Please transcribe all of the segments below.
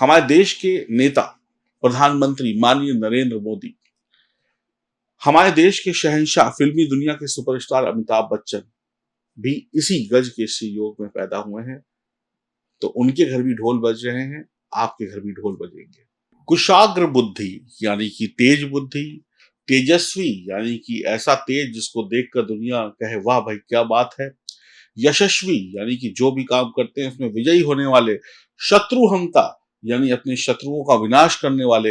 हमारे देश के नेता प्रधानमंत्री माननीय नरेंद्र मोदी, हमारे देश के शहंशाह, फिल्मी दुनिया के सुपरस्टार अमिताभ बच्चन भी इसी गज केसरी योग में पैदा हुए हैं। तो उनके घर भी ढोल बज रहे हैं, आपके घर भी ढोल बजेंगे। कुशाग्र बुद्धि यानी कि तेज बुद्धि, तेजस्वी यानी कि ऐसा तेज जिसको देखकर दुनिया कहे वाह भाई क्या बात है, यशस्वी यानी कि जो भी काम करते हैं उसमें विजयी होने वाले, शत्रुहंता यानी अपने शत्रुओं का विनाश करने वाले,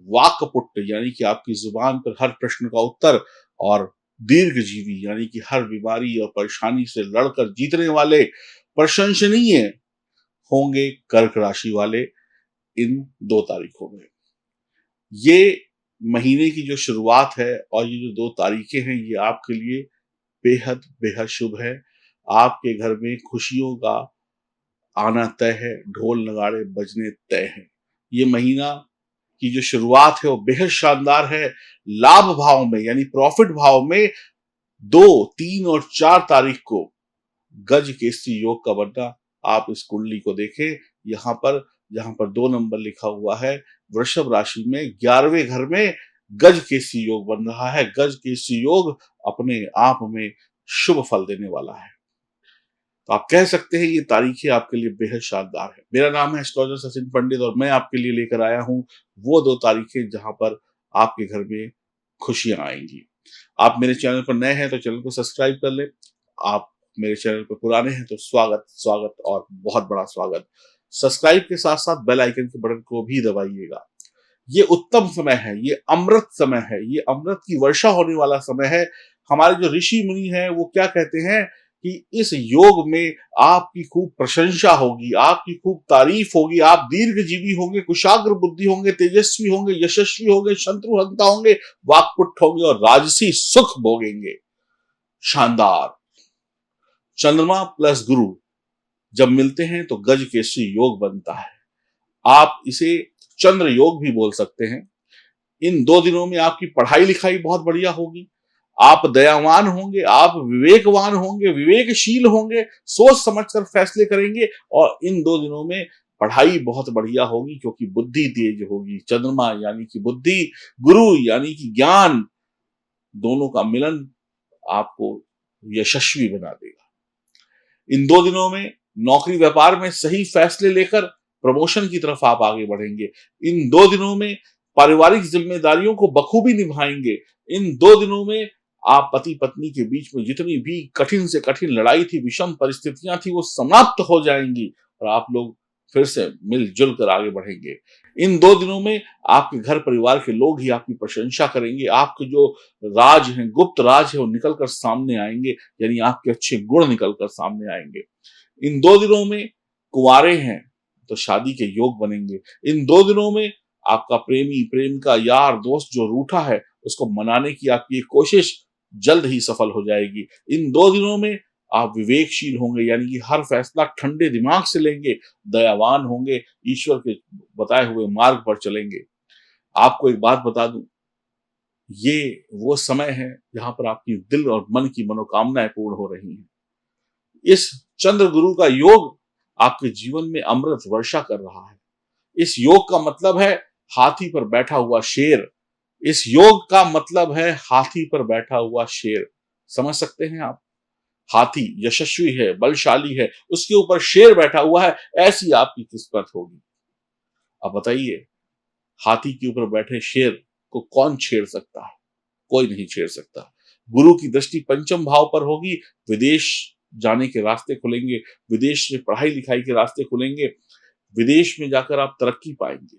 वाक्पटुत्व यानी कि आपकी जुबान पर हर प्रश्न का उत्तर, और दीर्घजीवी यानी कि हर बीमारी और परेशानी से लड़कर जीतने वाले, प्रशंसनीय होंगे कर्क राशि वाले इन 2 तारीखों में। ये महीने की जो शुरुआत है और ये जो 2 तारीखें हैं, ये आपके लिए बेहद बेहद शुभ है। आपके घर में खुशियों का आना तय है, ढोल नगाड़े बजने तय हैं। ये महीना की जो शुरुआत है वो बेहद शानदार है। लाभ भाव में यानी प्रॉफिट भाव में 2, 3 और 4 तारीख को गज केसरी योग का बनना, आप इस कुंडली को देखें, यहाँ पर जहां पर 2 नंबर लिखा हुआ है, वृषभ राशि में 11वें घर में गज केसरी योग बन रहा है। गज केसरी योग अपने आप में शुभ फल देने वाला है। तो आप कह सकते हैं ये तारीखें आपके लिए बेहद शानदार है। मेरा नाम है एस्ट्रोलॉजर सचिन पंडित और मैं आपके लिए लेकर आया हूं वो 2 तारीखें जहां पर आपके घर में खुशियां आएंगी। आप मेरे चैनल पर नए हैं तो चैनल को सब्सक्राइब कर लें। आप मेरे चैनल पर पुराने हैं तो स्वागत स्वागत और बहुत बड़ा स्वागत। सब्सक्राइब के साथ साथ बेल आइकन के बटन को भी दबाइएगा। ये उत्तम समय है, ये अमृत समय है, ये अमृत की वर्षा होने वाला समय है। हमारे जो ऋषि मुनि हैं वो क्या कहते हैं कि इस योग में आपकी खूब प्रशंसा होगी, आपकी खूब तारीफ होगी, आप दीर्घजीवी होंगे, कुशाग्र बुद्धि होंगे, तेजस्वी होंगे, यशस्वी होंगे, शत्रुहंता होंगे, वाक्पुट होंगे और राजसी सुख भोगेंगे। शानदार। चंद्रमा प्लस गुरु जब मिलते हैं तो गज केसरी योग बनता है। आप इसे चंद्र योग भी बोल सकते हैं। इन 2 दिनों में आपकी पढ़ाई लिखाई बहुत बढ़िया होगी, आप दयावान होंगे, आप विवेकवान होंगे, विवेकशील होंगे, सोच समझकर फैसले करेंगे और इन 2 दिनों में पढ़ाई बहुत बढ़िया होगी क्योंकि बुद्धि तेज होगी। चंद्रमा यानी कि बुद्धि, गुरु यानी कि ज्ञान, दोनों का मिलन आपको यशस्वी बना देगा। इन 2 दिनों में नौकरी व्यापार में सही फैसले लेकर प्रमोशन की तरफ आप आगे बढ़ेंगे। इन 2 दिनों में पारिवारिक जिम्मेदारियों को बखूबी निभाएंगे। इन 2 दिनों में आप पति पत्नी के बीच में जितनी भी कठिन से कठिन लड़ाई थी, विषम परिस्थितियां थी, वो समाप्त हो जाएंगी और आप लोग फिर से मिलजुल कर आगे बढ़ेंगे। इन 2 दिनों में आपके घर परिवार के लोग ही आपकी प्रशंसा करेंगे। आपके जो राज हैं, गुप्त राज है, वो निकल कर सामने आएंगे, यानी आपके अच्छे गुण निकल कर सामने आएंगे। इन 2 दिनों में कुंवारे हैं तो शादी के योग बनेंगे। इन 2 दिनों में आपका प्रेमी, प्रेमिका, यार, दोस्त जो रूठा है उसको मनाने की आपकी कोशिश जल्द ही सफल हो जाएगी। इन 2 दिनों में आप विवेकशील होंगे, यानी कि हर फैसला ठंडे दिमाग से लेंगे, दयावान होंगे, ईश्वर के बताए हुए मार्ग पर चलेंगे। आपको एक बात बता दूं, ये वो समय है जहां पर आपकी दिल और मन की मनोकामनाएं पूर्ण हो रही हैं। इस चंद्र गुरु का योग आपके जीवन में अमृत वर्षा कर रहा है। इस योग का मतलब है हाथी पर बैठा हुआ शेर। इस योग का मतलब है हाथी पर बैठा हुआ शेर। समझ सकते हैं आप? हाथी यशस्वी है, बलशाली है, उसके ऊपर शेर बैठा हुआ है, ऐसी आपकी किस्मत होगी। अब बताइए, हाथी के ऊपर बैठे शेर को कौन छेड़ सकता है? कोई नहीं छेड़ सकता। गुरु की दृष्टि पंचम भाव पर होगी, विदेश जाने के रास्ते खुलेंगे, विदेश में पढ़ाई लिखाई के रास्ते खुलेंगे, विदेश में जाकर आप तरक्की पाएंगे,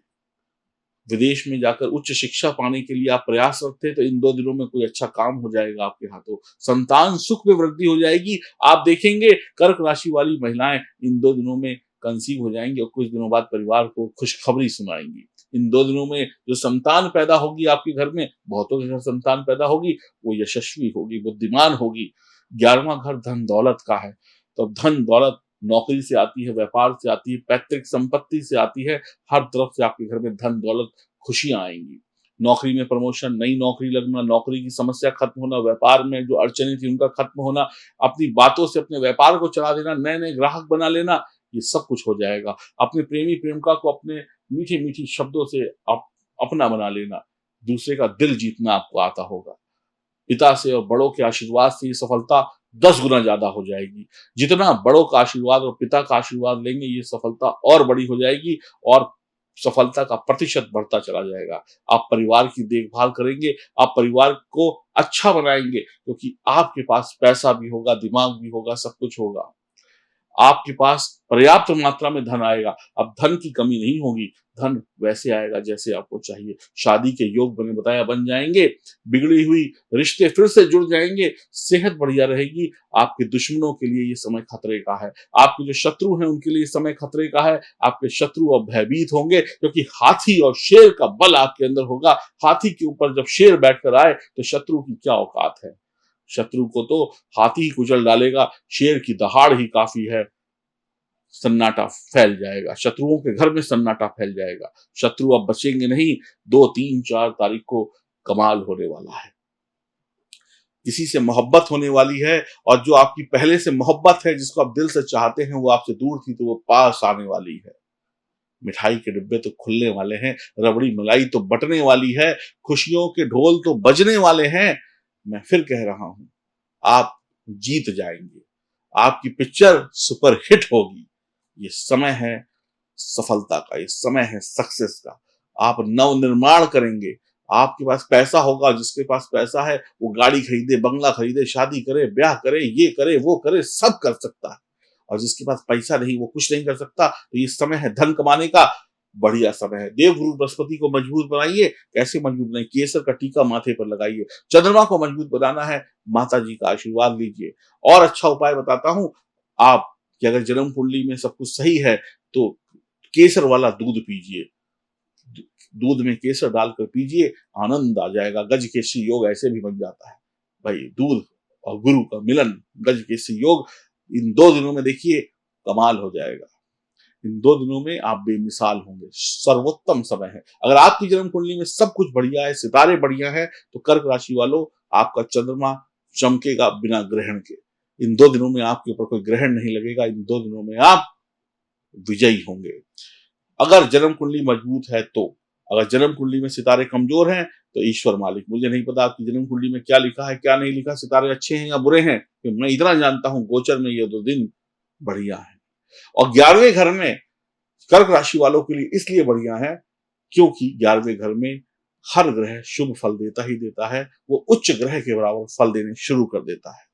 विदेश में जाकर उच्च शिक्षा पाने के लिए आप प्रयासरत थे तो इन 2 दिनों में कोई अच्छा काम हो जाएगा आपके हाथों। संतान सुख में वृद्धि हो जाएगी। आप देखेंगे कर्क राशि वाली महिलाएं इन 2 दिनों में कंसीव हो जाएंगी और कुछ दिनों बाद परिवार को खुशखबरी सुनाएंगी। इन 2 दिनों में जो संतान पैदा होगी आपके घर में, बहुतों के घर संतान पैदा होगी, वो यशस्वी होगी, बुद्धिमान होगी। 11वां घर धन दौलत का है, तो धन दौलत नौकरी से आती है, व्यापार से आती है, पैतृक संपत्ति से आती है। हर तरफ से आपके घर में धन दौलत खुशियां आएंगी। नौकरी में प्रमोशन, नई नौकरी लगना, नौकरी की समस्या खत्म होना, व्यापार में जो अड़चने थी उनका खत्म होना, अपनी बातों से अपने व्यापार को चला देना, नए नए ग्राहक बना लेना, ये सब कुछ हो जाएगा। अपने प्रेमी प्रेमिका को अपने मीठे मीठी शब्दों से अपना बना लेना, दूसरे का दिल जीतना आपको आता होगा। पिता से और बड़ों के आशीर्वाद से ये सफलता 10 गुना ज्यादा हो जाएगी। जितना बड़ों का आशीर्वाद और पिता का आशीर्वाद लेंगे, ये सफलता और बड़ी हो जाएगी और सफलता का प्रतिशत बढ़ता चला जाएगा। आप परिवार की देखभाल करेंगे, आप परिवार को अच्छा बनाएंगे, क्योंकि आपके पास पैसा भी होगा, दिमाग भी होगा, सब कुछ होगा। आपके पास पर्याप्त मात्रा में धन आएगा। अब धन की कमी नहीं होगी, धन वैसे आएगा जैसे आपको चाहिए। शादी के योग मैंने बताया बन जाएंगे, बिगड़ी हुई रिश्ते फिर से जुड़ जाएंगे, सेहत बढ़िया रहेगी। आपके दुश्मनों के लिए ये समय खतरे का है, आपके जो शत्रु हैं उनके लिए ये समय खतरे का है। आपके शत्रु अब भयभीत होंगे, क्योंकि हाथी और शेर का बल आपके अंदर होगा। हाथी के ऊपर जब शेर बैठकर आए तो शत्रु की क्या औकात है। शत्रु को तो हाथी ही कुचल डालेगा, शेर की दहाड़ ही काफी है। सन्नाटा फैल जाएगा, शत्रुओं के घर में सन्नाटा फैल जाएगा। शत्रु अब बचेंगे नहीं। 2, 3, 4 तारीख को कमाल होने वाला है। किसी से मोहब्बत होने वाली है, और जो आपकी पहले से मोहब्बत है, जिसको आप दिल से चाहते हैं, वो आपसे दूर थी तो वो पास आने वाली है। मिठाई के डिब्बे तो खुलने वाले हैं, रबड़ी मलाई तो बटने वाली है, खुशियों के ढोल तो बजने वाले हैं। मैं फिर कह रहा हूं, आप जीत जाएंगे, आपकी पिक्चर सुपर हिट होगी। ये समय है सफलता का, ये समय है सक्सेस का। आप नवनिर्माण करेंगे, आपके पास पैसा होगा। जिसके पास पैसा है वो गाड़ी खरीदे, बंगला खरीदे, शादी करे, ब्याह करे, ये करे, वो करे, सब कर सकता है। और जिसके पास पैसा नहीं, वो कुछ नहीं कर सकता। तो ये समय है धन कमाने का, बढ़िया समय है। देवगुरु बृहस्पति को मजबूत बनाइए। कैसे मजबूत बनाइए? केसर का टीका माथे पर लगाइए। चंद्रमा को मजबूत बनाना है, माता जी का आशीर्वाद लीजिए। और अच्छा उपाय बताता हूं, आप कि अगर जन्म कुंडली में सब कुछ सही है तो केसर वाला दूध पीजिए। दूध में केसर डालकर पीजिए, आनंद आ जाएगा। गज केसरी योग ऐसे भी बन जाता है भाई। दूध और गुरु का मिलन, गज केसरी योग, इन 2 दिनों में देखिए कमाल हो जाएगा। इन 2 दिनों में आप बेमिसाल होंगे। सर्वोत्तम समय है। अगर आपकी जन्म कुंडली में सब कुछ बढ़िया है, सितारे बढ़िया है, तो कर्क राशि वालों, आपका चंद्रमा चमकेगा बिना ग्रहण के। इन 2 दिनों में आपके ऊपर कोई ग्रहण नहीं लगेगा। इन 2 दिनों में आप विजयी होंगे। अगर जन्म कुंडली मजबूत है तो, अगर जन्म कुंडली में सितारे कमजोर हैं तो ईश्वर मालिक। मुझे नहीं पता आपकी जन्म कुंडली में क्या लिखा है, क्या नहीं लिखा, सितारे अच्छे हैं या बुरे हैं, तो मैं इतना जानता हूं गोचर में ये 2 दिन बढ़िया है। और 11वें घर में कर्क राशि वालों के लिए इसलिए बढ़िया है क्योंकि 11वें घर में हर ग्रह शुभ फल देता ही देता है। वो उच्च ग्रह के बराबर फल देने शुरू कर देता है।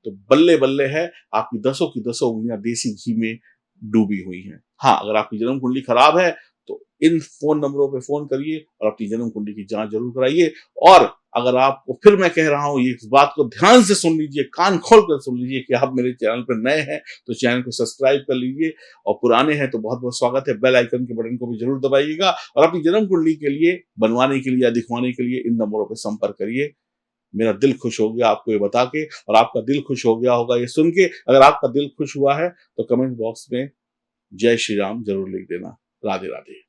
तो बल्ले बल्ले है, आपकी 10 की 10 उंगलियां देसी घी में डूबी हुई हैं। हाँ, अगर आपकी जन्म कुंडली खराब है तो इन फोन नंबरों पे फोन करिए और अपनी जन्म कुंडली की जांच जरूर कराइए। और अगर आपको, फिर मैं कह रहा हूं, ये इस बात को ध्यान से सुन लीजिए, कान खोल कर सुन लीजिए कि आप मेरे चैनल पर नए हैं तो चैनल को सब्सक्राइब कर लीजिए, और पुराने हैं तो बहुत बहुत स्वागत है। बेल आइकन के बटन को भी जरूर दबाइएगा, और अपनी जन्म कुंडली के लिए बनवाने के लिए या दिखवाने के लिए इन नंबरों पर संपर्क करिए। मेरा दिल खुश हो गया आपको ये बता के, और आपका दिल खुश हो गया होगा ये सुन के। अगर आपका दिल खुश हुआ है तो कमेंट बॉक्स में जय श्री राम जरूर लिख देना। राधे राधे।